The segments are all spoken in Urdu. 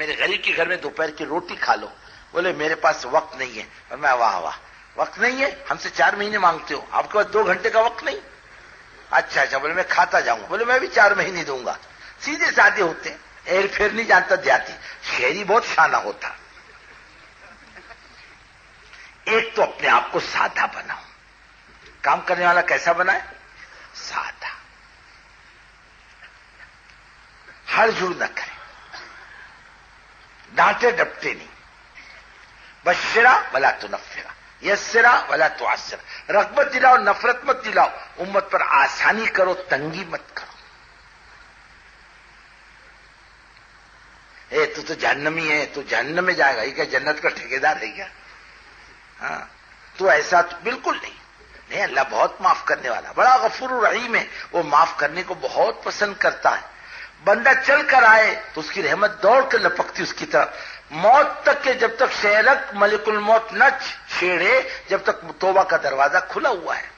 میرے غریب کے گھر میں دوپہر کی روٹی کھا لو. بولے میرے پاس وقت نہیں ہے. اور میں واہ واہ, وقت نہیں ہے, ہم سے 4 مہینے مانگتے ہو, آپ کے پاس 2 گھنٹے کا وقت نہیں؟ اچھا اچھا. بولے میں کھاتا جاؤں گا. بولے میں بھی 4 مہینے دوں گا. سیدھے سادے ہوتے ہیں, ایر پھر نہیں جانتا دیہاتی. شہری بہت شانہ ہوتا. ایک تو اپنے آپ کو سادہ بناؤ. کام کرنے والا کیسا بنائے؟ سادہ. ہر جڑ نہ کرے, ڈانٹے ڈپٹے نہیں. بشرا ولا تنفرا, یسرا ولا تعسرا. رغبت دلاؤ, نفرت مت دلاؤ. امت پر آسانی کرو, تنگی مت کرو. تو جہنمی ہے, تو جہنم میں جائے گا. یہ کیا جنت کا ٹھیکیدار ہے کیا؟ ہاں, تو ایسا تو بالکل نہیں. نہیں, اللہ بہت معاف کرنے والا, بڑا غفور رحیم ہے. وہ معاف کرنے کو بہت پسند کرتا ہے. بندہ چل کر آئے تو اس کی رحمت دوڑ کر لپکتی اس کی طرف. موت تک کے جب تک شہرک ملک الموت نہ چھیڑے, جب تک توبہ کا دروازہ کھلا ہوا ہے.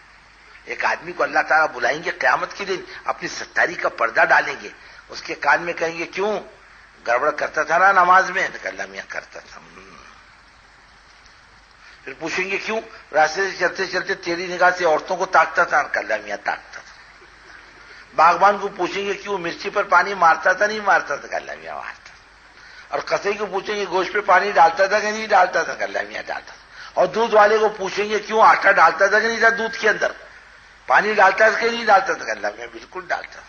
ایک آدمی کو اللہ تعالیٰ بلائیں گے قیامت کے دن, اپنی ستاری کا پردہ ڈالیں گے. اس کے کان میں کہیں گے کیوں گڑبڑ کرتا تھا نا نماز میں؟ اللہ میاں کرتا تھا. پھر پوچھیں گے کیوں راستے سے چلتے چلتے تیری نگاہ سے عورتوں کو تاکتا تھا؟ اللہ میاں تاکتا تھا. باغبان کو پوچھیں گے کیوں مرچی پر پانی مارتا تھا نہیں مارتا تھا؟ اللہ میاں مارتا. اور کسائی کو پوچھیں گے گوشت پہ پانی ڈالتا تھا کہ نہیں ڈالتا تھا؟ اللہ میاں ڈالتا تھا. اور دودھ والے کو پوچھیں گے کیوں آٹا ڈالتا تھا کہ نہیں تھا دودھ کے اندر؟ پانی ڈالتا تھا کہ نہیں ڈالتا تھا؟ اللہ میاں بالکل ڈالتا.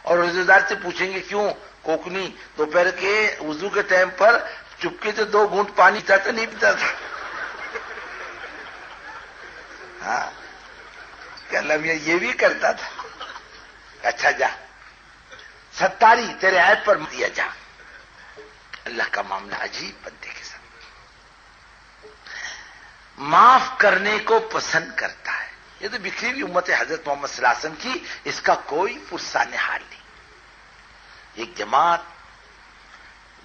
اور روزے دار سے پوچھیں گے کیوں کوکنی دوپہر کے وضو کے ٹائم پر چپکے سے 2 گھونٹ پانی پیتا تھا نہیں پیتا تھا؟ ہاں, کہ اللہ میاں یہ بھی کرتا تھا. اچھا جا, ستاری تیرے عیب پر دیا جا. اللہ کا معاملہ عجیب بندے کے ساتھ, معاف کرنے کو پسند کرتا ہے. یہ تو بکھری ہوئی امت حضرت محمد صلی اللہ علیہ وسلم کی, اس کا کوئی پرسان حال نہیں. ایک جماعت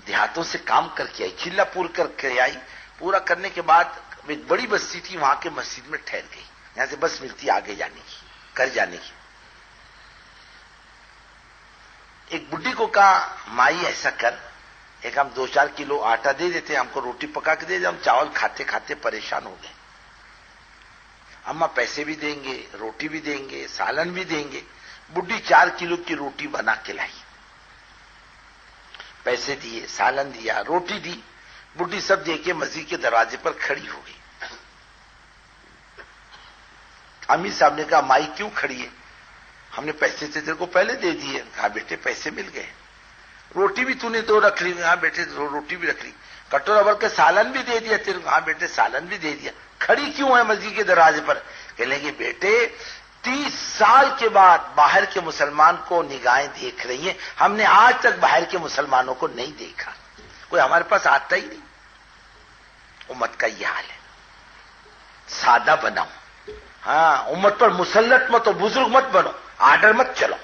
دیہاتوں سے کام کر کے آئی, چلا پور کر کے آئی. پورا کرنے کے بعد ایک بڑی بستی تھی, وہاں کے مسجد میں ٹھہر گئی. یہاں سے بس ملتی آگے جانے کی, کر جانے کی. ایک بڈھی کو کہا مائی ایسا کر, ایک ہم 2-4 کلو آٹا دے دیتے, ہم کو روٹی پکا کے دے دے, ہم چاول کھاتے کھاتے پریشان ہو گئے. اماں پیسے بھی دیں گے, روٹی بھی دیں گے, سالن بھی دیں گے. بڈھی 4 کلو کی روٹی بنا کے لائی, پیسے دیے, سالن دیا, روٹی دی. بڈھی سب دے کے مسجد کے دروازے پر کھڑی ہو گئی. امیر صاحب نے کہا مائی کیوں کھڑی ہے؟ ہم نے پیسے تھے تیرے کو پہلے دے دیے. کہا بیٹے پیسے مل گئے, روٹی بھی تو نے 2 رکھ لی. ہاں بیٹے روٹی بھی رکھ لی. کٹورا بھر کے سالن بھی دے دیا تیرے کو. ہاں بیٹے سالن بھی دے دیا. کھڑی کیوں ہے مسجد کے دروازے پر؟ کہنے لگے بیٹے 30 سال کے بعد باہر کے مسلمان کو نگاہیں دیکھ رہی ہیں, ہم نے آج تک باہر کے مسلمانوں کو نہیں دیکھا, کوئی ہمارے پاس آتا ہی نہیں. امت کا یہ حال ہے. سادہ بناؤ. ہاں, امت پر مسلط مت ہو, بزرگ مت بنو, آرڈر مت چلو,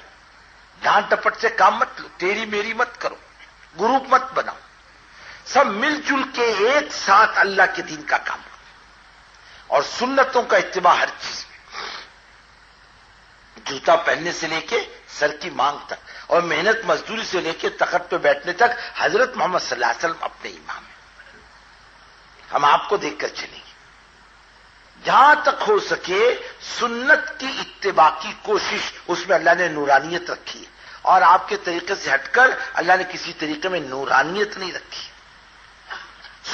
ڈانٹ ٹپٹ سے کام مت لو, تیری میری مت کرو, گروپ مت بناؤ. سب مل جل کے ایک ساتھ اللہ کے دین کا کام کرو, اور سنتوں کا اتباع ہر چیز میں. جوتا پہننے سے لے کے سر کی مانگ تک, اور محنت مزدوری سے لے کے تخت پہ بیٹھنے تک حضرت محمد صلی اللہ علیہ وسلم اپنے امام ہیں. ہم آپ کو دیکھ کر چلیں گے. جہاں تک ہو سکے سنت کی اتباع کی کوشش, اس میں اللہ نے نورانیت رکھی ہے, اور آپ کے طریقے سے ہٹ کر اللہ نے کسی طریقے میں نورانیت نہیں رکھی.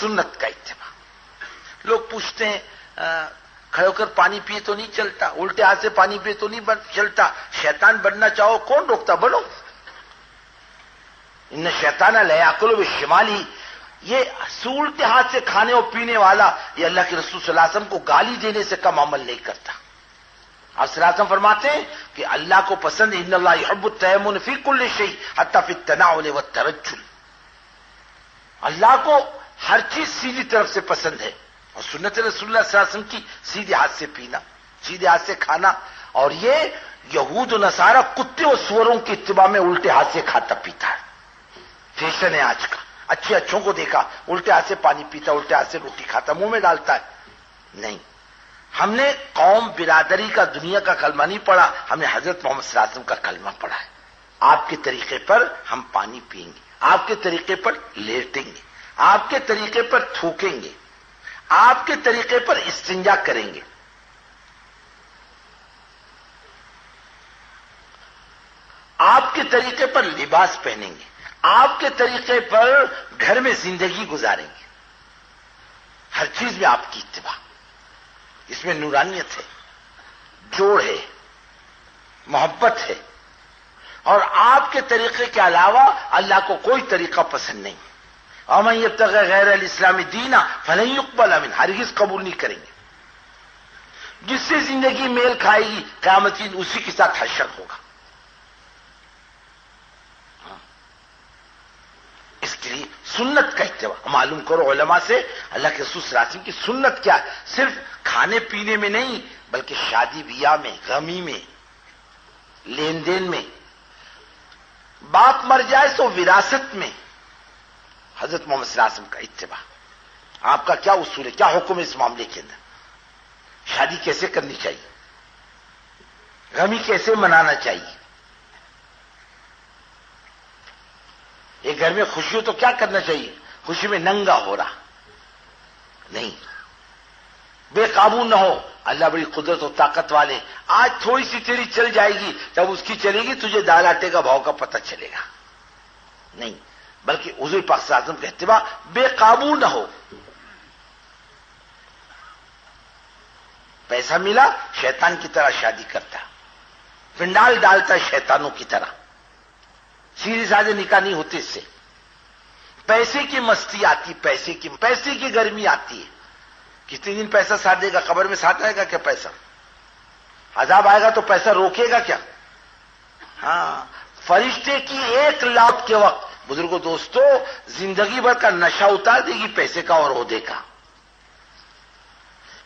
سنت کا اتباع. لوگ پوچھتے ہیں کھڑے ہو کر پانی پیے تو نہیں چلتا, الٹے ہاتھ سے پانی پیے تو نہیں چلتا, شیطان بننا چاہو کون روکتا, بنو. ان شیطان لا یاکل بشمالی, یہ الٹے ہاتھ سے کھانے اور پینے والا یہ اللہ کے رسول صلی اللہ علیہ وسلم کو گالی دینے سے کم عمل نہیں کرتا. آپ صلی اللہ علیہ وسلم فرماتے ہیں کہ اللہ کو پسند ان اللہ یحب التیمن فی کل شیء حتی فی التناول والترجل. اللہ کو ہر چیز سیدھی طرف سے پسند ہے, اور سنت رسول اللہ صلی اللہ علیہ وسلم کی سیدھے ہاتھ سے پینا, سیدھے ہاتھ سے کھانا. اور یہ یہود و نصارہ کتے و سوروں کی اتباع میں الٹے ہاتھ سے کھاتا پیتا ہے. فیشن ہے آج کا. اچھے اچھوں کو دیکھا الٹے ہاتھ سے پانی پیتا, الٹے ہاتھ سے روٹی کھاتا, منہ میں ڈالتا ہے. نہیں, ہم نے قوم برادری کا دنیا کا کلمہ نہیں پڑھا, ہم نے حضرت محمد صلی اللہ علیہ وسلم کا کلمہ پڑھا ہے. آپ کے طریقے پر ہم پانی پئیں گے, آپ کے طریقے پر لیٹیں گے، آپ کے طریقے پر تھوکیں گے، آپ کے طریقے پر استنجا کریں گے، آپ کے طریقے پر لباس پہنیں گے، آپ کے طریقے پر گھر میں زندگی گزاریں گے. ہر چیز میں آپ کی اتباع، اس میں نورانیت ہے، جوڑ ہے، محبت ہے. اور آپ کے طریقے کے علاوہ اللہ کو کوئی طریقہ پسند نہیں. وَمَن يَبْتَغِ غَيْرَ الْإِسْلَامِ دِينًا فَلَن يُقْبَلَ مِنْهُ، ہرگز قبول نہیں کریں گے. جس سے زندگی میل کھائے گی قیامت کی اسی کے ساتھ حشر ہوگا. اس کے لیے سنت کا اتباع معلوم کرو علماء سے. اللہ کے رسول صلی اللہ علیہ وسلم کی سنت کیا ہے؟ صرف کھانے پینے میں نہیں بلکہ شادی بیاہ میں، غمی میں، لین دین میں، باپ مر جائے تو وراثت میں حضرت محمد صلی اللہ علیہ وسلم کا اتباع. آپ کا کیا اصول ہے، کیا حکم ہے اس معاملے کے اندر؟ شادی کیسے کرنی چاہیے، غمی کیسے منانا چاہیے، ایک گھر میں خوشی ہو تو کیا کرنا چاہیے؟ خوشی میں ننگا ہو رہا نہیں، بے قابو نہ ہو. اللہ بڑی قدرت و طاقت والے. آج تھوڑی سی تیری چل جائے گی، جب اس کی چلے گی تجھے دال آٹے کا بھاؤ کا پتہ چلے گا. نہیں، بلکہ حضور پاک صلی اللہ علیہ وسلم کا اتباع بے قابو نہ ہو. پیسہ ملا شیطان کی طرح شادی کرتا، پنڈال ڈالتا شیطانوں کی طرح. سیدھے سادے نکاح نہیں ہوتے اس سے. پیسے کی مستی آتی، پیسے کی گرمی آتی ہے. کتنے دن پیسہ ساتھ دے گا؟ قبر میں ساتھ آئے گا کیا پیسہ؟ عذاب آئے گا تو پیسہ روکے گا کیا؟ ہاں، فرشتے کی ایک لات کے وقت بزرگوں دوستو زندگی بھر کا نشہ اتار دے گی پیسے کا اور عہدے کا.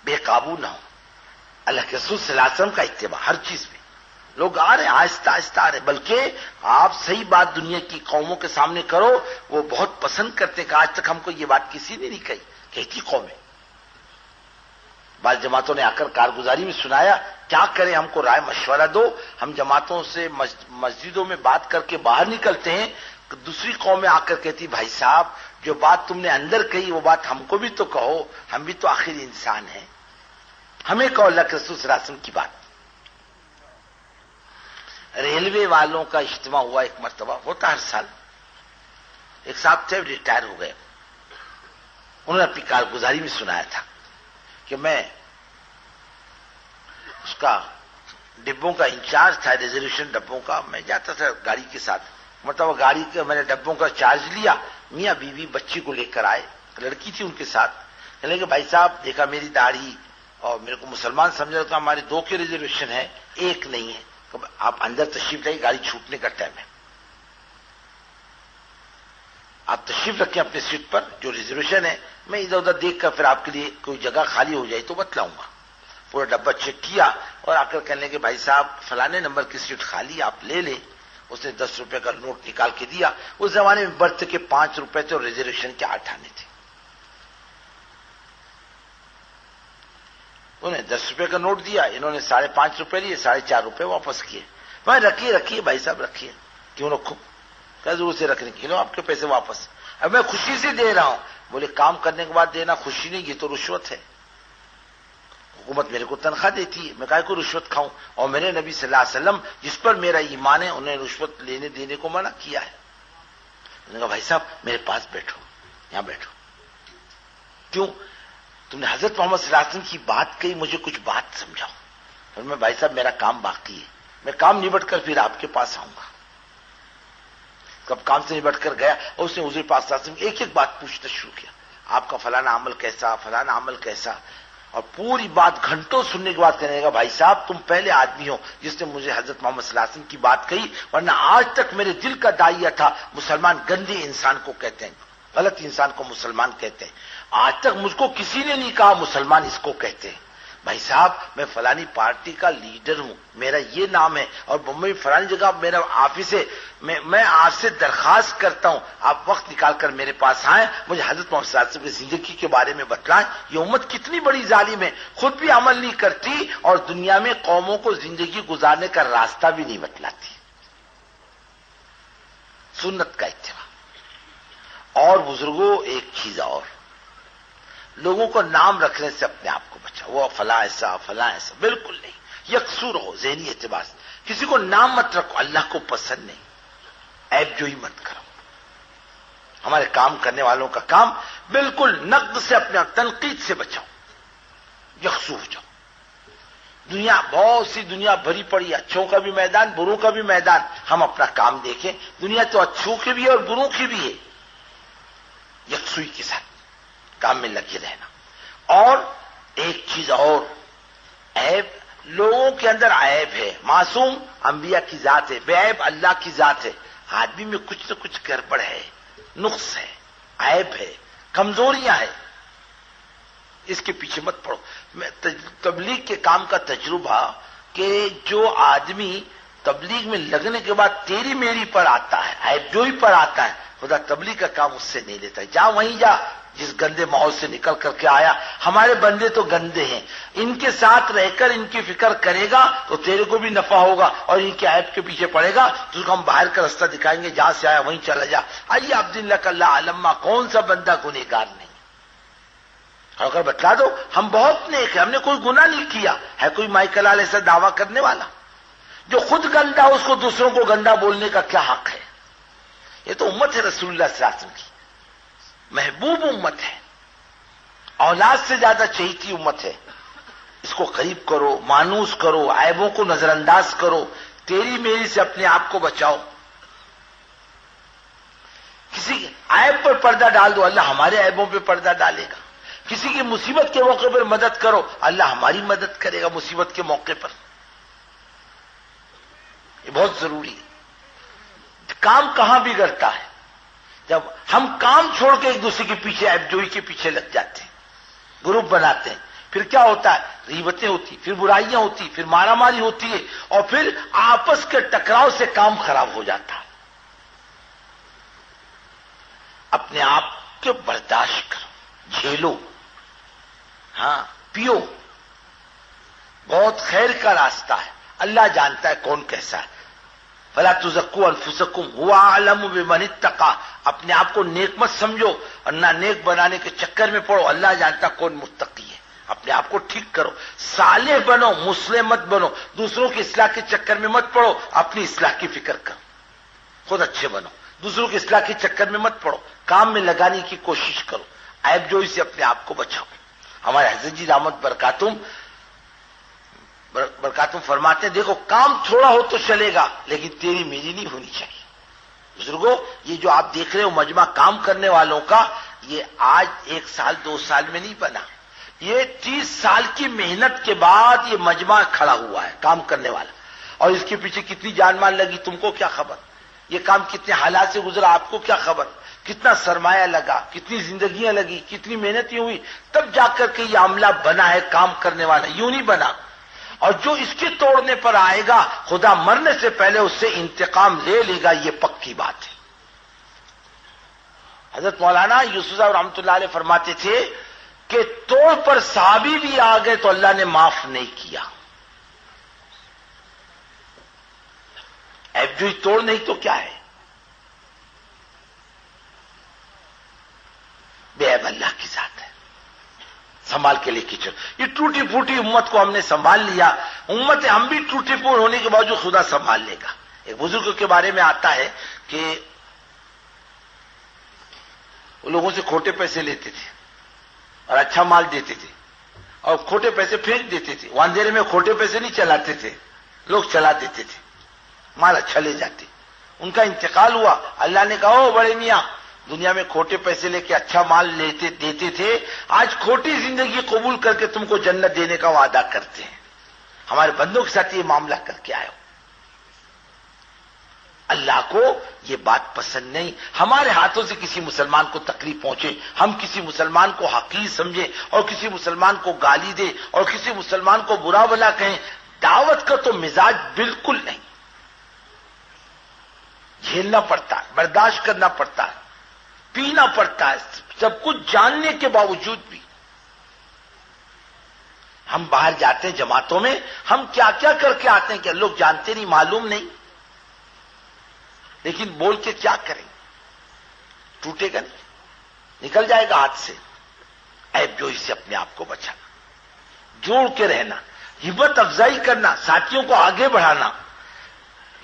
بے قابو نہ ہو. اللہ کے رسول صلی اللہ علیہ وسلم کا اتباع ہر چیز میں. لوگ آ رہے ہیں آہستہ آہستہ آ رہے، بلکہ آپ صحیح بات دنیا کی قوموں کے سامنے کرو وہ بہت پسند کرتے کہ آج تک ہم کو یہ بات کسی نے نہیں کہی. کہتی قومیں. بعض جماعتوں نے آ کر کارگزاری میں سنایا، کیا کریں ہم کو رائے مشورہ دو. ہم جماعتوں سے مسجدوں میں بات کر کے باہر نکلتے ہیں، دوسری قومیں آ کر کہتی بھائی صاحب جو بات تم نے اندر کہی وہ بات ہم کو بھی تو کہو، ہم بھی تو آخر انسان ہیں، ہمیں کہو اللہ کے رسول صلی اللہ علیہ وسلم کی بات. ریلوے والوں کا اجتماع ہوا ایک مرتبہ، ہوتا ہر سال. ایک صاحب تھے ریٹائر ہو گئے، انہوں نے اپنی کارگزاری میں سنایا تھا کہ میں اس کا ڈبوں کا انچارج تھا، ریزرویشن ڈبوں کا. میں جاتا تھا گاڑی کے ساتھ، مطلب گاڑی کے میں نے ڈبوں کا چارج لیا. میاں بیوی بچی کو لے کر آئے، لڑکی تھی ان کے ساتھ. کہنے کہ بھائی صاحب دیکھا میری داڑھی اور میرے کو مسلمان سمجھا تھا، ہمارے 2 کے ریزرویشن ہے، 1 نہیں ہے. آپ اندر تشریف لائیے، گاڑی چھوٹنے کا ٹائم ہے، آپ تشریف رکھیں اپنے سیٹ پر جو ریزرویشن ہے. میں ادھر ادھر دیکھ کر پھر آپ کے لیے کوئی جگہ خالی ہو جائے تو بتلاؤں گا. پورا ڈبہ چیک کیا اور آ کر کہنے کہ بھائی صاحب فلانے نمبر کی سیٹ خالی آپ لے لیں. اس نے 10 روپے کا نوٹ نکال کے دیا. اس زمانے میں برتھ کے 5 روپے تھے اور ریزرویشن کے 8 آنے تھے. انہوں نے 10 روپے کا نوٹ دیا، انہوں نے 5.5 روپے لیے، 4.5 روپے واپس کیے. میں رکھیے بھائی صاحب رکھیے، کیوں رکھو، کیا ضرورت سے رکھنے کی، لو آپ کے پیسے واپس. اب میں خوشی سے دے رہا ہوں. بولے کام کرنے کے بعد دینا خوشی نہیں، یہ تو رشوت ہے. حکومت میرے کو تنخواہ دیتی ہے، میں کہا کو رشوت کھاؤں؟ اور میرے نبی صلی اللہ علیہ وسلم جس پر میرا ایمان ہے انہیں رشوت لینے دینے کو منع کیا ہے. انہوں نے کہا بھائی صاحب میرے پاس بیٹھو، یہاں بیٹھو. کیوں؟ تم نے حضرت محمد صلی اللہ علیہ وسلم کی بات کہی، مجھے کچھ بات سمجھاؤ. اور میں بھائی صاحب میرا کام باقی ہے، میں کام نبٹ کر پھر آپ کے پاس آؤں گا. کب کام سے نبٹ کر گیا اور اس نے حضور پاک صلی اللہ علیہ وسلم ایک ایک بات پوچھنا شروع کیا. آپ کا فلانا عمل کیسا، فلانا عمل کیسا، اور پوری بات گھنٹوں سننے کے بعد کہنے لگا بھائی صاحب تم پہلے آدمی ہو جس نے مجھے حضرت محمد صلی اللہ علیہ وسلم کی بات کہی، ورنہ آج تک میرے دل کا دائیا تھا مسلمان گندے انسان کو کہتے ہیں، غلط انسان کو مسلمان کہتے ہیں. آج تک مجھ کو کسی نے نہیں کہا مسلمان اس کو کہتے ہیں. بھائی صاحب میں فلانی پارٹی کا لیڈر ہوں، میرا یہ نام ہے، اور بمبئی فلانی جگہ میرا آفس ہے. میں آپ سے درخواست کرتا ہوں آپ وقت نکال کر میرے پاس آئیں، مجھے حضرت محمد صلی اللہ علیہ وسلم کی زندگی کے بارے میں بتلائیں. یہ امت کتنی بڑی ظالم ہے، خود بھی عمل نہیں کرتی اور دنیا میں قوموں کو زندگی گزارنے کا راستہ بھی نہیں بتلاتی. سنت کا اتباع. اور بزرگوں ایک چیز اور، لوگوں کو نام رکھنے سے اپنے آپ کو بچاؤ، وہ فلاں ایسا فلاں ایسا، بالکل نہیں، یکسو رہو ذہنی اعتبار سے، کسی کو نام مت رکھو، اللہ کو پسند نہیں، عیب جوئی مت کرو۔ ہمارے کام کرنے والوں کا کام بالکل نقد سے، اپنے تنقید سے بچاؤ، یکسو ہو جاؤ۔ دنیا بہت سی دنیا بھری پڑی، اچھوں کا بھی میدان بروں کا بھی میدان، ہم اپنا کام دیکھیں، دنیا تو اچھوں کی بھی ہے اور بروں کی بھی ہے، یکسوئی کے ساتھ کام میں لگے رہنا۔ اور ایک چیز اور، عیب لوگوں کے اندر عیب ہے، معصوم انبیاء کی ذات ہے، بے عیب اللہ کی ذات ہے، آدمی میں کچھ نہ کچھ گڑبڑ ہے، نقص ہے، عیب ہے، کمزوریاں ہیں، اس کے پیچھے مت پڑو۔ میں تبلیغ کے کام کا تجربہ کہ جو آدمی تبلیغ میں لگنے کے بعد تیری میری پر آتا ہے، عیب جوئی پر آتا ہے، خدا تبلیغ کا کام اس سے نہیں لیتا ہے، جا وہیں جا جس گندے ماحول سے نکل کر کے آیا۔ ہمارے بندے تو گندے ہیں، ان کے ساتھ رہ کر ان کی فکر کرے گا تو تیرے کو بھی نفع ہوگا، اور ان کے عیب کے پیچھے پڑے گا تو اس کو ہم باہر کا راستہ دکھائیں گے، جہاں سے آیا وہیں چلا جا۔ آئیے عبداللہ کا اللہ علمہ، کون سا بندہ گنہگار نہیں، اگر بتلا دو ہم بہت نیک ہیں، ہم نے کوئی گناہ نہیں کیا ہے۔ کوئی مائیکل علیہ ایسا دعویٰ کرنے والا جو خود گندا اس کو دوسروں کو گندا بولنے کا کیا حق ہے؟ یہ تو امت ہے رسول اللہ صلی اللہ علیہ وسلم کی، محبوب امت ہے، اولاد سے زیادہ چہیتی امت ہے، اس کو قریب کرو، مانوس کرو، عیبوں کو نظر انداز کرو، تیری میری سے اپنے آپ کو بچاؤ۔ کسی کے عیب پر پردہ ڈال دو، اللہ ہمارے عیبوں پہ پردہ ڈالے گا۔ کسی کی مصیبت کے موقع پر مدد کرو، اللہ ہماری مدد کرے گا مصیبت کے موقع پر۔ یہ بہت ضروری ہے۔ کام کہاں بگڑتا ہے؟ جب ہم کام چھوڑ کے ایک دوسرے کے پیچھے عیب جوئی کے پیچھے لگ جاتے ہیں، گروپ بناتے ہیں، پھر کیا ہوتا ہے؟ غیبتیں ہوتی، پھر برائیاں ہوتی، پھر مارا ماری ہوتی ہے، اور پھر آپس کے ٹکراؤ سے کام خراب ہو جاتا ہے۔ اپنے آپ کے برداشت کرو، جھیلو، ہاں پیو، بہت خیر کا راستہ ہے، اللہ جانتا ہے کون کیسا ہے۔ فلا تزکوا انفسکم هو اعلم بمن اتقى، اپنے آپ کو نیک مت سمجھو اور نہ نیک بنانے کے چکر میں پڑو، اللہ جانتا کون متقی ہے۔ اپنے آپ کو ٹھیک کرو، صالح بنو، مسلم مت بنو، دوسروں کی اصلاح کے چکر میں مت پڑو، اپنی اصلاح کی فکر کرو، خود اچھے بنو، دوسروں کی اصلاح کے چکر میں مت پڑو، کام میں لگانے کی کوشش کرو، عیب جوئی سے اپنے آپ کو بچاؤ۔ ہمارے حضرت جی رحمت برکاتم فرماتے ہیں، دیکھو کام تھوڑا ہو تو چلے گا لیکن تیری میری نہیں ہونی چاہیے۔ بزرگوں، یہ جو آپ دیکھ رہے ہو مجمع کام کرنے والوں کا، یہ آج 1 سال 2 سال میں نہیں بنا، یہ 30 سال کی محنت کے بعد یہ مجمع کھڑا ہوا ہے کام کرنے والا، اور اس کے پیچھے کتنی جان مال لگی تم کو کیا خبر، یہ کام کتنے حالات سے گزرا آپ کو کیا خبر، کتنا سرمایہ لگا، کتنی زندگیاں لگی، کتنی محنتیں ہوئی، تب جا کر کے یہ عملہ بنا ہے کام کرنے والا، یوں نہیں بنا۔ اور جو اس کے توڑنے پر آئے گا، خدا مرنے سے پہلے اس سے انتقام لے لے گا، یہ پکی بات ہے۔ حضرت مولانا یوسف صاحب رحمۃ اللہ علیہ فرماتے تھے کہ توڑ پر صحابی بھی آ گئے تو اللہ نے معاف نہیں کیا۔ عیب جوئی توڑ نہیں تو کیا ہے؟ بے عیب اللہ کی ذات ہے، سنبھال کے لے کے چلو۔ یہ ٹوٹی پھوٹی امت کو ہم نے سنبھال لیا، امت ہم بھی ٹوٹی پھوٹ ہونے کے باوجود خدا سنبھال لے گا۔ ایک بزرگ کے بارے میں آتا ہے کہ وہ لوگوں سے کھوٹے پیسے لیتے تھے اور اچھا مال دیتے تھے، اور کھوٹے پیسے پھینک دیتے تھے۔ وہ اندھیرے میں کھوٹے پیسے نہیں چلاتے تھے، لوگ چلا دیتے تھے، مال اچھا لے جاتے۔ ان کا انتقال ہوا، اللہ نے کہا او بڑے میاں، دنیا میں کھوٹے پیسے لے کے اچھا مال دیتے تھے، آج کھوٹی زندگی قبول کر کے تم کو جنت دینے کا وعدہ کرتے ہیں۔ ہمارے بندوں کے ساتھ یہ معاملہ کر کے آئے ہو۔ اللہ کو یہ بات پسند نہیں، ہمارے ہاتھوں سے کسی مسلمان کو تکلیف پہنچے، ہم کسی مسلمان کو حقیر سمجھیں اور کسی مسلمان کو گالی دے اور کسی مسلمان کو برا بھلا کہیں، دعوت کا تو مزاج بالکل نہیں۔ جھیلنا پڑتا ہے، برداشت کرنا پڑتا ہے، پینا پڑتا ہے، سب کچھ جاننے کے باوجود بھی ہم باہر جاتے ہیں جماعتوں میں، ہم کیا کیا کر کے آتے ہیں کہ لوگ جانتے نہیں، معلوم نہیں، لیکن بول کے کیا کریں، ٹوٹے گا نہیں۔ نکل جائے گا ہاتھ سے. عیب جوئی سے اپنے آپ کو بچانا, جوڑ کے رہنا, ہمت افزائی کرنا, ساتھیوں کو آگے بڑھانا,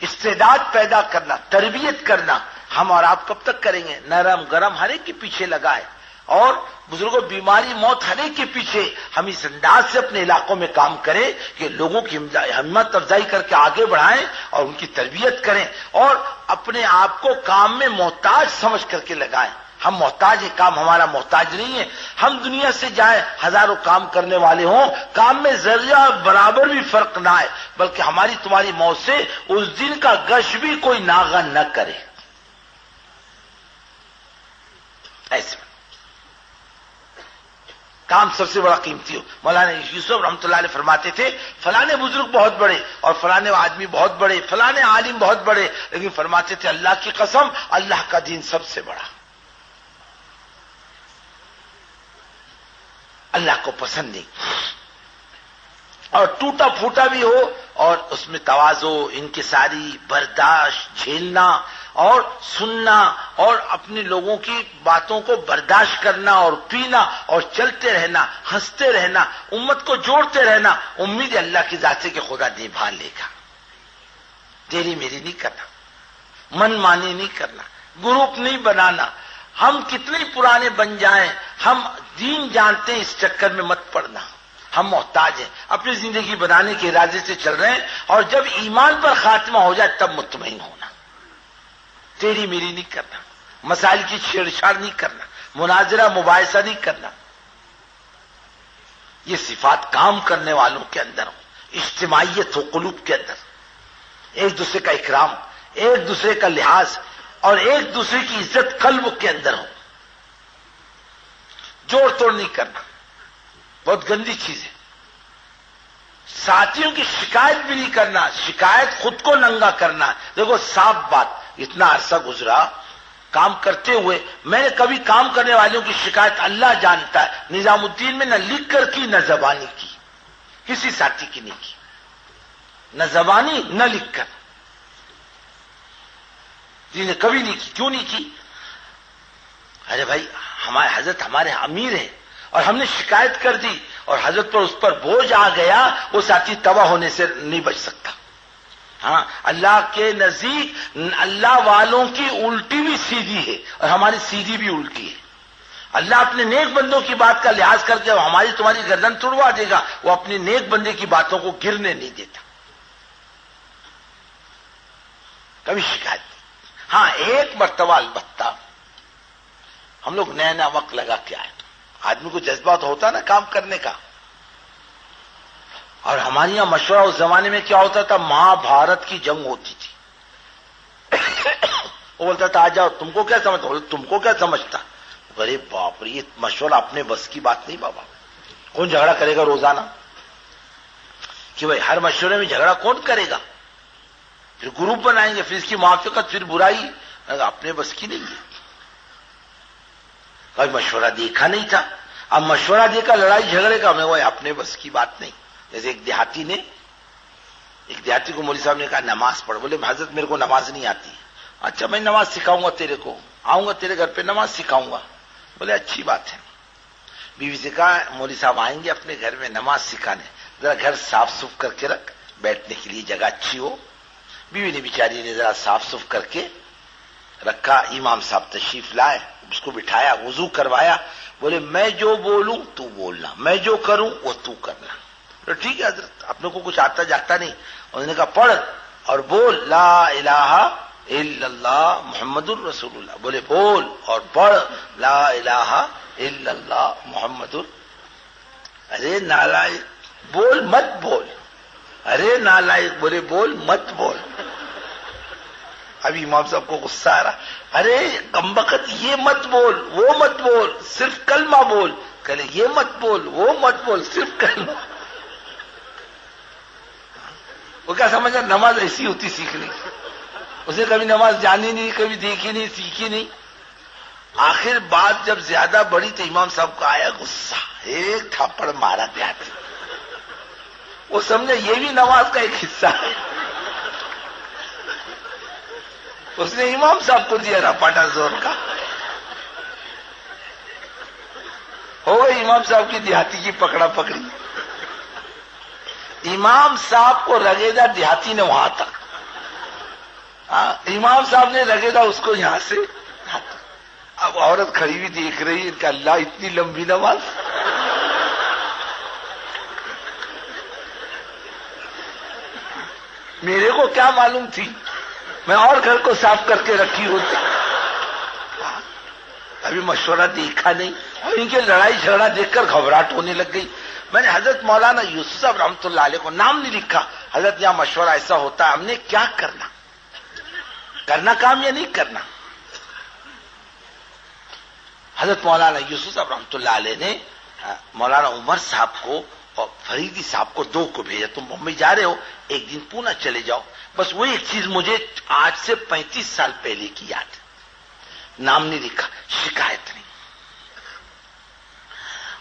استعداد پیدا کرنا, تربیت کرنا. ہم اور آپ کب تک کریں گے؟ نرم گرم ہر ایک کے پیچھے لگا ہے, اور بزرگوں بیماری موت ہر ایک کے پیچھے. ہم اس انداز سے اپنے علاقوں میں کام کریں کہ لوگوں کی ہمت افزائی کر کے آگے بڑھائیں اور ان کی تربیت کریں, اور اپنے آپ کو کام میں محتاج سمجھ کر کے لگائیں. ہم محتاج ہیں, کام ہمارا محتاج نہیں ہے. ہم دنیا سے جائیں, ہزاروں کام کرنے والے ہوں, کام میں ذرہ برابر بھی فرق نہ آئے, بلکہ ہماری تمہاری موت سے اس دن کا گش بھی کوئی ناغہ نہ کرے. ایسے کام سب سے بڑا قیمتی ہو. مولانا یوسف رحمۃ اللہ علیہ فرماتے تھے فلانے بزرگ بہت بڑے اور فلانے آدمی بہت بڑے, فلانے عالم بہت بڑے, لیکن فرماتے تھے اللہ کی قسم اللہ کا دین سب سے بڑا. اللہ کو پسند نہیں, اور ٹوٹا پھوٹا بھی ہو اور اس میں تواضع, انکساری, برداشت, جھیلنا اور سننا اور اپنے لوگوں کی باتوں کو برداشت کرنا اور پینا اور چلتے رہنا, ہنستے رہنا, امت کو جوڑتے رہنا. امید ہے اللہ کی ذات سے کہ خدا نبھا لے گا. تیری میری نہیں کرنا, من مانی نہیں کرنا, گروپ نہیں بنانا. ہم کتنے پرانے بن جائیں, ہم دین جانتے ہیں, اس چکر میں مت پڑنا. ہم محتاج ہیں, اپنی زندگی بنانے کے ارادے سے چل رہے ہیں, اور جب ایمان پر خاتمہ ہو جائے تب مطمئن ہونا. تیری میری نہیں کرنا, مسائل کی چھیڑ چھاڑ نہیں کرنا, مناظرہ مباحثہ نہیں کرنا. یہ صفات کام کرنے والوں کے اندر ہو, اجتماعیت ہو قلوب کے اندر, ایک دوسرے کا اکرام, ایک دوسرے کا لحاظ اور ایک دوسرے کی عزت قلب کے اندر ہو. جوڑ توڑ نہیں کرنا, بہت گندی چیز ہے. ساتھیوں کی شکایت بھی نہیں کرنا, شکایت خود کو ننگا کرنا. دیکھو صاف بات, اتنا عرصہ گزرا کام کرتے ہوئے, میں نے کبھی کام کرنے والوں کی شکایت اللہ جانتا ہے نظام الدین میں نہ لکھ کر کی نہ زبانی کی, کسی ساتھی کی نہیں کی, نہ زبانی نہ لکھ کر. جی نے کبھی نہیں کی. کیوں نہیں کی؟ ارے بھائی ہمارے حضرت ہمارے امیر ہیں اور ہم نے شکایت کر دی اور حضرت پر اس پر بوجھ آ گیا, وہ ساتھی تباہ ہونے سے نہیں بچ سکتا. ہاں, اللہ کے نزدیک اللہ والوں کی الٹی بھی سیدھی ہے اور ہماری سیدھی بھی الٹی ہے. اللہ اپنے نیک بندوں کی بات کا لحاظ کر کے ہماری تمہاری گردن توڑوا دے گا, وہ اپنے نیک بندے کی باتوں کو گرنے نہیں دیتا. کبھی شکایت نہیں. ہاں ایک مرتبہ البتہ ہم لوگ نیا نیا وقت لگا کے آئے, آدمی کو جذبہ تو ہوتا نا کام کرنے کا. اور ہمارے یہاں مشورہ اس زمانے میں کیا ہوتا تھا, مہا بھارت کی جنگ ہوتی تھی. وہ بولتا تھا آ جاؤ, تم کو کیا سمجھتا, تم کو کیا سمجھتا. ارے باپ رے, یہ مشورہ اپنے بس کی بات نہیں بابا. کون جھگڑا کرے گا روزانہ کہ بھائی ہر مشورے میں جھگڑا کون کرے گا. پھر گروپ بنائیں گے, پھر اس کی موافقت, پھر برائی, اپنے بس کی نہیں ہے. کبھی مشورہ دیکھا نہیں تھا, اب مشورہ دے کر لڑائی جھگڑے کا, میں وہ اپنے بس کی بات نہیں. جیسے ایک دیہاتی کو مولوی صاحب نے کہا نماز پڑھ, بولے حضرت میرے کو نماز نہیں آتی. اچھا میں نماز سکھاؤں گا تیرے کو, آؤں گا تیرے گھر پہ نماز سکھاؤں گا. بولے اچھی بات ہے. بیوی سے کہا مولوی صاحب آئیں گے اپنے گھر میں نماز سکھانے, ذرا گھر صاف ستھرا کر کے رکھ, بیٹھنے کے لیے جگہ اچھی ہو. بیوی نے بیچاری نے ذرا صاف ستھرا کر کے رکھا. امام صاحب تشریف لائے, اس کو بٹھایا, وضو کروایا. بولے میں جو بولوں تو بولنا, میں جو کروں وہ تو کرنا. تو ٹھیک ہے حضرت, اپنے کو کچھ آتا جاتا نہیں. انہوں نے کہا پڑھ اور بول لا الہ الا اللہ محمد الرسول اللہ. بولے بول اور پڑھ لا الہ الا اللہ محمد. ارے نالائق, بول مت بول. ارے نالائق, بولے بول مت بول. ابھی امام صاحب کو غصہ آ رہا, ارے کمبخت یہ مت بول وہ مت بول, صرف کلمہ بول. کہلے یہ مت بول وہ مت بول, صرف کلمہ. وہ کیا سمجھا نماز ایسی ہوتی سیکھنے کی. اسے کبھی نماز جانی نہیں, کبھی دیکھی نہیں, سیکھی نہیں. آخر بات جب زیادہ بڑی تو امام صاحب کو آیا غصہ, ایک تھپڑ مارا دیہاتی. وہ سمجھا یہ بھی نماز کا ایک حصہ ہے. اس نے امام صاحب کو دیا رپاٹا زور کا. ہو گئی امام صاحب کی دیہاتی کی پکڑا پکڑی. امام صاحب کو رگیدا دیہاتی نے وہاں تک, امام صاحب نے رگیدا اس کو یہاں سے. اب عورت کھڑی ہوئی دیکھ رہی ہے کہ اللہ اتنی لمبی نماز. میرے کو کیا معلوم تھی, میں اور گھر کو صاف کر کے رکھی ہوتی. ابھی مشورہ دیکھا نہیں, اور ان کے لڑائی جھگڑا دیکھ کر گھبراہٹ ہونے لگ گئی. میں نے حضرت مولانا یوسف صاحب رحمۃ اللہ علیہ کو نام نہیں لکھا. حضرت یہاں مشورہ ایسا ہوتا ہے, ہم نے کیا کرنا, کرنا کام یا نہیں کرنا. حضرت مولانا یوسف صاحب رحمۃ اللہ علیہ نے مولانا عمر صاحب کو اور فریدی صاحب کو دو کو بھیجا, تم ممبئی جا رہے ہو, ایک دن پونا چلے جاؤ. بس وہ ایک چیز مجھے آج سے 35 سال پہلے کی یاد ہے, نام نہیں لکھا, شکایت نہیں.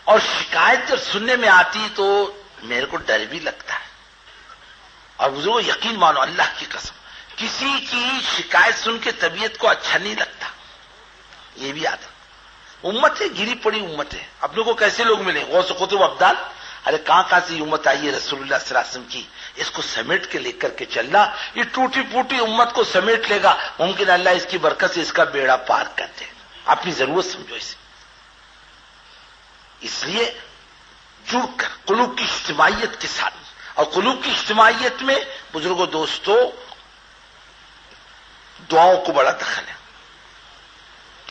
اور شکایت جب سننے میں آتی تو میرے کو ڈر بھی لگتا ہے. اور بزرگوں یقین مانو اللہ کی قسم, کسی کی شکایت سن کے طبیعت کو اچھا نہیں لگتا. یہ بھی آتا, امت ہے, گری پڑی امت ہے. اپنے کو کیسے لوگ ملے, غوث قطب ابدال, ارے کہاں سے یہ امت آئی ہے رسول اللہ صلی اللہ علیہ وسلم کی, اس کو سمیٹ کے لے کر کے چلنا. یہ ٹوٹی پوٹی امت کو سمیٹ لے گا, ممکن اللہ اس کی برکت سے اس کا بیڑا پار کر دے. اپنی ضرورت سمجھو اسے. اس لیے جڑ کر قلوب کی اجتماعیت کے ساتھ, اور قلوب کی اجتماعیت میں بزرگوں دوستوں دعاؤں کو بڑا دخل ہے.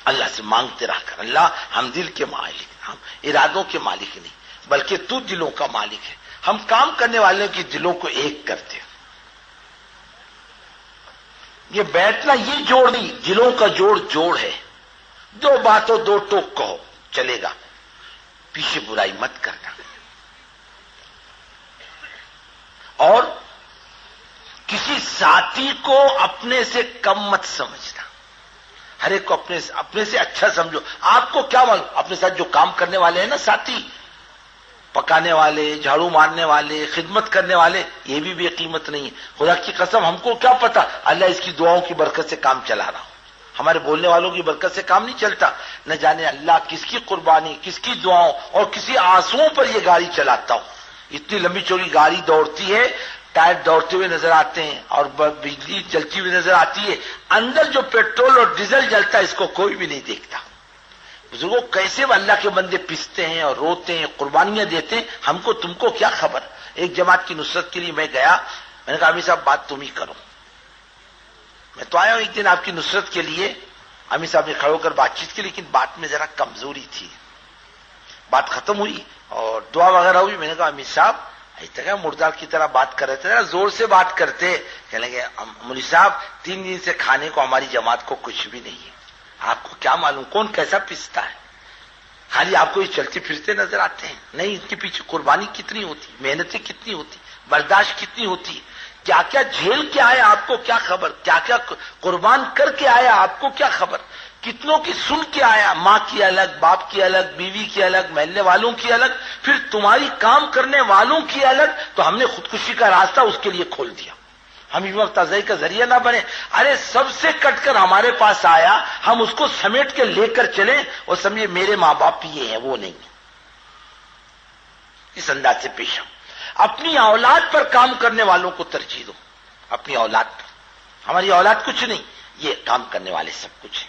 اللہ سے مانگتے رہ کر, اللہ ہم دل کے مالک, ہم ارادوں کے مالک نہیں, بلکہ تو دلوں کا مالک ہے. ہم کام کرنے والوں کی دلوں کو ایک کرتے ہیں. یہ بیٹھنا یہ جوڑ نہیں, دلوں کا جوڑ ہے. دو باتوں دو ٹوک کہو چلے گا, پیچھے برائی مت کرنا. اور کسی ساتھی کو اپنے سے کم مت سمجھنا, ہر ایک کو اپنے سے اچھا سمجھو. آپ کو کیا معلوم, اپنے ساتھ جو کام کرنے والے ہیں نا ساتھی, پکانے والے, جھاڑو مارنے والے, خدمت کرنے والے, یہ بھی بے قیمت نہیں ہے. خدا کی قسم ہم کو کیا پتا اللہ اس کی دعاؤں کی برکت سے کام چلا رہا ہوں. ہمارے بولنے والوں کی برکت سے کام نہیں چلتا. نہ جانے اللہ کس کی قربانی, کس کی دعاؤں اور کسی آنسوؤں پر یہ گاڑی چلاتا ہوں. اتنی لمبی چوڑی گاڑی دوڑتی ہے, ٹائر دوڑتے ہوئے نظر آتے ہیں اور بجلی جلتی ہوئی نظر آتی ہے. اندر جو پیٹرول اور ڈیزل جلتا ہے اس کو کوئی بھی نہیں دیکھتا. بزرگوں کیسے وہ اللہ کے بندے پستے ہیں اور روتے ہیں, قربانیاں دیتے ہیں, ہم کو تم کو کیا خبر. ایک جماعت کی نصرت کے لیے میں گیا, میں نے کہا امیر صاحب بات تم ہی کرو, میں تو آیا ہوں ایک دن آپ کی نصرت کے لیے. امیر صاحب نے کھڑے ہو کر بات چیت کی, لیکن بات میں ذرا کمزوری تھی. بات ختم ہوئی اور دعا وغیرہ ہوئی. میں نے کہا امیر صاحب ایسا کہ مردار کی طرح بات کر رہے تھے, ذرا زور سے بات کرتے. کہنے لگے مولوی صاحب 3 دن سے کھانے کو ہماری جماعت کو کچھ بھی نہیں ہے. آپ کو کیا معلوم کون کیسا پستا ہے, خالی آپ کو یہ چلتے پھرتے نظر آتے ہیں. نہیں, ان کے پیچھے قربانی کتنی ہوتی, محنتیں کتنی ہوتی, برداشت کتنی ہوتی, کیا کیا جھیل کے آیا آپ کو کیا خبر, کیا کیا قربان کر کے آیا آپ کو کیا خبر, کتنوں کی سن کے آیا, ماں کی الگ, باپ کی الگ, بیوی کی الگ, محلے والوں کی الگ, پھر تمہاری کام کرنے والوں کی الگ. تو ہم نے خودکشی کا راستہ اس کے لیے کھول دیا. ہم اس وقت تزئی کا ذریعہ نہ بنے. ارے سب سے کٹ کر ہمارے پاس آیا, ہم اس کو سمیٹ کے لے کر چلیں اور سمجھے میرے ماں باپ یہ ہیں وہ نہیں. اس انداز سے پیش آؤ. اپنی اولاد پر کام کرنے والوں کو ترجیح دو, اپنی اولاد پر. ہماری اولاد کچھ نہیں, یہ کام کرنے والے سب کچھ ہیں.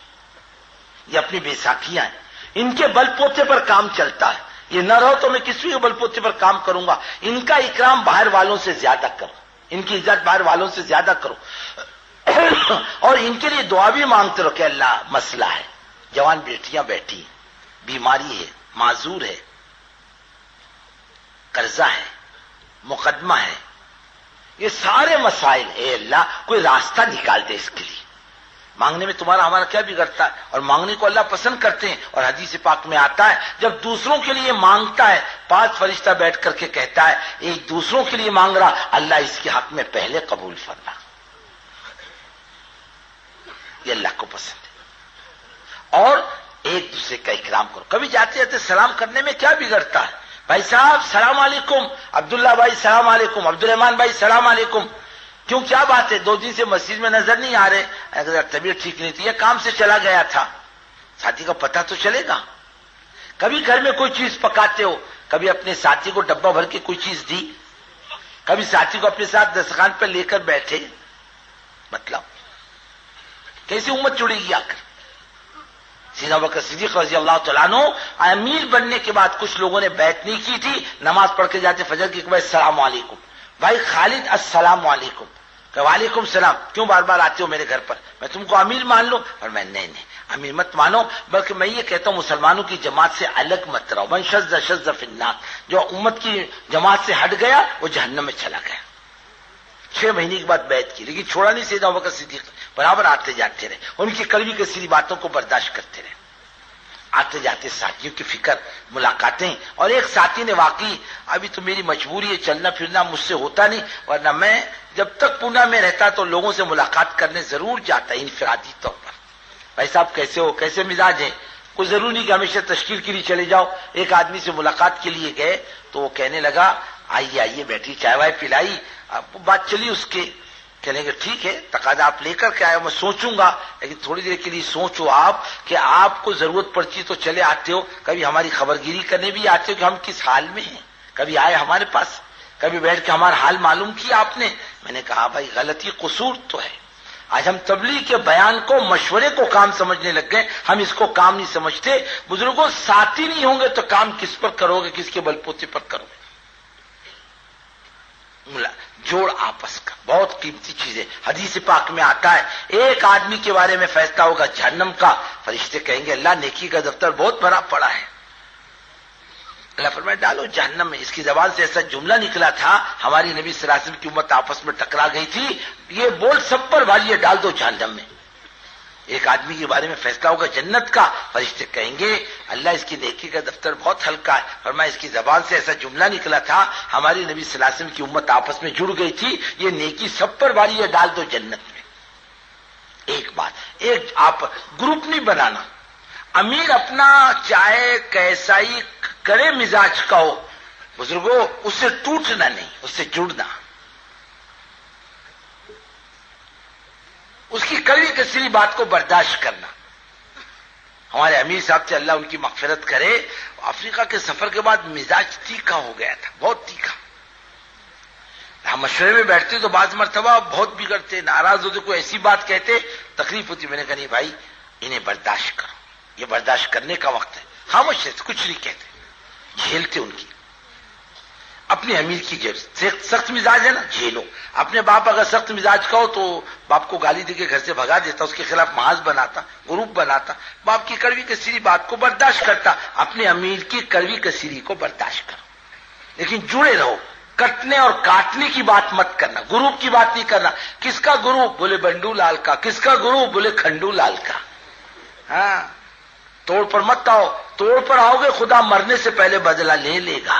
یہ اپنی بیساکھیاں ہیں, ان کے بل پوتے پر کام چلتا ہے. یہ نہ رہو تو میں کسی کے بل پوتے پر کام کروں گا. ان کا اکرام باہر والوں سے زیادہ کرو, ان کی عزت باہر والوں سے زیادہ کرو. اور ان کے لیے دعا بھی مانگتے رہو کہ اللہ مسئلہ ہے, جوان بیٹیاں بیٹھی, بیماری ہے, معذور ہے, قرضہ ہے, مقدمہ ہے, یہ سارے مسائل, اے اللہ کوئی راستہ نکال دے اس کے لیے. مانگنے میں تمہارا ہمارا کیا بگڑتا ہے, اور مانگنے کو اللہ پسند کرتے ہیں. اور حدیث پاک میں آتا ہے جب دوسروں کے لیے مانگتا ہے 5 فرشتہ بیٹھ کر کے کہتا ہے ایک دوسروں کے لیے مانگ رہا, اللہ اس کے حق میں پہلے قبول فرما. یہ اللہ کو پسند ہے. اور ایک دوسرے کا اکرام کرو. کبھی جاتے جاتے سلام کرنے میں کیا بگڑتا ہے, بھائی صاحب سلام علیکم, عبداللہ بھائی سلام علیکم, عبدالرحمان بھائی سلام علیکم. کیوں کیا بات ہے, 2 دن سے مسجد میں نظر نہیں آ رہے, اگر طبیعت ٹھیک نہیں تھی یا کام سے چلا گیا تھا. ساتھی کا پتہ تو چلے گا. کبھی گھر میں کوئی چیز پکاتے ہو، کبھی اپنے ساتھی کو ڈبہ بھر کے کوئی چیز دی، کبھی ساتھی کو اپنے ساتھ دسترخوان پر لے کر بیٹھے؟ مطلب کیسی امت جڑے گی آ کر؟ سیدنا ابوبکر صدیق رضی اللہ تعالیٰ عنہ امیر بننے کے بعد کچھ لوگوں نے بیعت نہیں کی تھی، نماز پڑھ کے جاتے فجر کی، کہ السلام علیکم بھائی خالد، السلام علیکم، کہ وعلیکم السلام، کیوں بار بار آتے ہو میرے گھر پر؟ میں تم کو امیر مان لوں؟ اور میں نہیں امیر مت مانو، بلکہ میں یہ کہتا ہوں مسلمانوں کی جماعت سے الگ مت رہو، من شذ شذ فی النار، جو امت کی جماعت سے ہٹ گیا وہ جہنم میں چلا گیا۔ 6 مہینے کے بعد بیعت کی، لیکن چھوڑا نہیں سیدنا ابوبکر صدیق، برابر آتے جاتے رہے، ان کی کڑوی کسری باتوں کو برداشت کرتے رہے، آتے جاتے ساتھیوں کی فکر، ملاقاتیں۔ اور ایک ساتھی نے واقعی، ابھی تو میری مجبوری ہے چلنا پھرنا مجھ سے ہوتا نہیں، ورنہ میں جب تک پونا میں رہتا تو لوگوں سے ملاقات کرنے ضرور جاتا انفرادی طور پر، بھائی صاحب کیسے ہو، کیسے مزاج ہے، کوئی ضرور نہیں کہ ہمیشہ تشکیل کے لیے چلے جاؤ۔ ایک آدمی سے ملاقات کے لیے گئے تو وہ کہنے لگا آئیے آئیے، بیٹھی، چائے وائے پلائی، بات چلی اس کے، کہنے گے ٹھیک ہے تقاضا آپ لے کر کے آئے ہو، میں سوچوں گا، لیکن تھوڑی دیر کے لیے سوچو آپ کہ آپ کو ضرورت پڑتی تو چلے آتے ہو، کبھی ہماری خبرگیری کرنے بھی آتے ہو کہ ہم کس حال میں ہیں، کبھی آئے ہمارے پاس، کبھی بیٹھ کے ہمارا حال معلوم کیا آپ نے؟ میں نے کہا بھائی غلطی قصور تو ہے، آج ہم تبلیغ کے بیان کو، مشورے کو کام سمجھنے لگ گئے، ہم اس کو کام نہیں سمجھتے۔ بزرگوں ساتھی نہیں ہوں گے تو کام کس پر کرو گے، کس کے بل پوتے پر کرو گے؟ جوڑ آپس کا بہت قیمتی چیز ہے۔ حدیث پاک میں آتا ہے ایک آدمی کے بارے میں فیصلہ ہوگا جہنم کا، فرشتے کہیں گے اللہ نیکی کا دفتر بہت بھرا پڑا ہے، اللہ فرمائے ڈالو جہنم میں۔ اس کی زبان سے ایسا جملہ نکلا تھا، ہماری نبی صلی اللہ علیہ وسلم کی امت آپس میں ٹکرا گئی تھی، یہ بول سب پر بھاری ہے، ڈال دو جہنم میں۔ ایک آدمی کے بارے میں فیصلہ ہوگا جنت کا، فرشتے کہیں گے اللہ اس کی نیکی کا دفتر بہت ہلکا ہے، فرمایا اس کی زبان سے ایسا جملہ نکلا تھا، ہماری نبی صلی اللہ علیہ وسلم کی امت آپس میں جڑ گئی تھی، یہ نیکی سب پر بھاری ہے، ڈال دو جنت میں۔ ایک بات، ایک آپ گروپ نہیں بنانا، امیر اپنا چاہے کیسا ہی کرے مزاج کا ہو، بزرگوں اس سے ٹوٹنا نہیں، اس سے جڑنا، اس کی کڑوی کسری بات کو برداشت کرنا۔ ہمارے امیر صاحب سے اللہ ان کی مغفرت کرے، افریقہ کے سفر کے بعد مزاج تیکھا ہو گیا تھا، بہت تیکھا۔ ہم مشورے میں بیٹھتے تو بعض مرتبہ بہت بگڑتے، ناراض ہوتے، کوئی ایسی بات کہتے تکلیف ہوتی، میں نے کہا نہیں بھائی انہیں برداشت کرو، یہ برداشت کرنے کا وقت ہے، خاموش ہے، کچھ نہیں کہتے، جھیلتے ان کی۔ اپنے امیر کی سخت مزاج ہے نا، جھیلو۔ اپنے باپ اگر سخت مزاج کا ہو تو باپ کو گالی دے کے گھر سے بھگا دیتا، اس کے خلاف محاذ بناتا، گروپ بناتا، باپ کی کڑوی کسری بات کو برداشت کرتا، اپنے امیر کی کڑوی کسری کو برداشت کرو، لیکن جڑے رہو، کٹنے اور کاٹنے کی بات مت کرنا، گروپ کی بات نہیں کرنا۔ کس کا گروپ؟ بولے بنڈو لال کا۔ کس کا گروپ؟ بولے کھنڈو لال کا۔ ہاں، توڑ پر مت آؤ، توڑ پر آؤ گے خدا مرنے سے پہلے بدلہ لے لے گا۔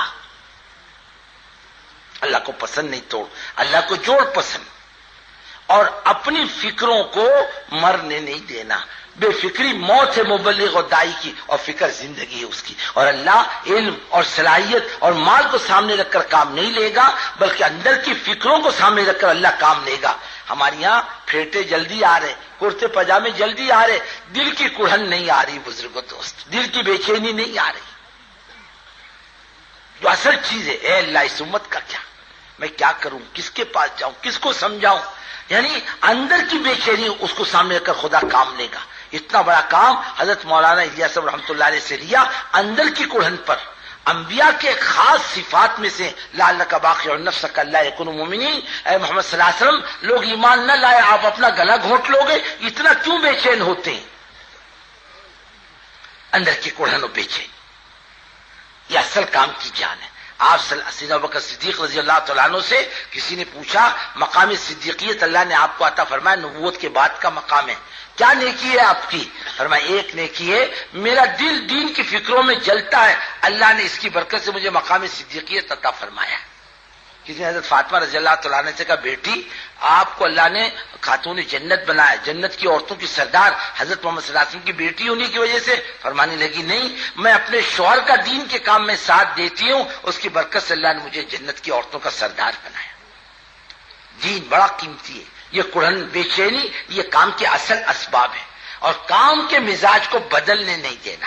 اللہ کو پسند نہیں توڑ، اللہ کو جوڑ پسند، اور اپنی فکروں کو مرنے نہیں دینا۔ بے فکری موت ہے مبلغ اور دائی کی، اور فکر زندگی ہے اس کی۔ اور اللہ علم اور صلاحیت اور مال کو سامنے رکھ کر کام نہیں لے گا، بلکہ اندر کی فکروں کو سامنے رکھ کر اللہ کام لے گا۔ ہمارے یہاں پھیٹے جلدی آ رہے، کرتے پاجامے جلدی آ رہے، دل کی کڑھن نہیں آ رہی بزرگوں دوست، دل کی بے چینی نہیں آ رہی۔ جو اصل چیز ہے، اے اللہ اس امت کا کیا، میں کیا کروں، کس کے پاس جاؤں، کس کو سمجھاؤں، یعنی اندر کی بے چینی اس کو سامنے رکھ کر خدا کام لے گا۔ اتنا بڑا کام حضرت مولانا الیاس صاحب رحمۃ اللہ علیہ سے لیا، اندر کی کڑھن پر۔ انبیاء کے خاص صفات میں سے لعلک باخع نفسک الا یکونوا مؤمنین، اے محمد صلی اللہ علیہ وسلم لوگ ایمان نہ لائے آپ اپنا گلا گھونٹ لو گے، اتنا کیوں بے چین ہوتے ہیں؟ اندر کی کڑھن و بے چین، یہ اصل کام کی جان ہے۔ آپ سیدنا ابوبکر صدیق رضی اللہ تعالیٰ عنہ سے کسی نے پوچھا، مقام صدیقیت اللہ نے آپ کو عطا فرمایا، نبوت کے بعد کا مقام ہے، کیا نیکی ہے آپ کی؟ فرمایا ایک نیکی ہے میرا دل دین کی فکروں میں جلتا ہے، اللہ نے اس کی برکت سے مجھے مقام صدیقیت عطا فرمایا۔ کسی نے حضرت فاطمہ رضی اللہ تعالیٰ عنہ سے کہا بیٹی آپ کو اللہ نے خاتون جنت بنایا، جنت کی عورتوں کی سردار حضرت محمد صلی اللہ علیہ وسلم کی بیٹی ہونے کی وجہ سے؟ فرمانے لگی نہیں، میں اپنے شوہر کا دین کے کام میں ساتھ دیتی ہوں، اس کی برکت سے اللہ نے مجھے جنت کی عورتوں کا سردار بنایا۔ دین بڑا قیمتی ہے، یہ کڑھن بے چینی یہ کام کے اصل اسباب ہے، اور کام کے مزاج کو بدلنے نہیں دینا۔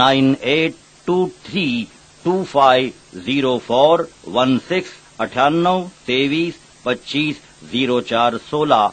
9823250416 98 23 25 0416।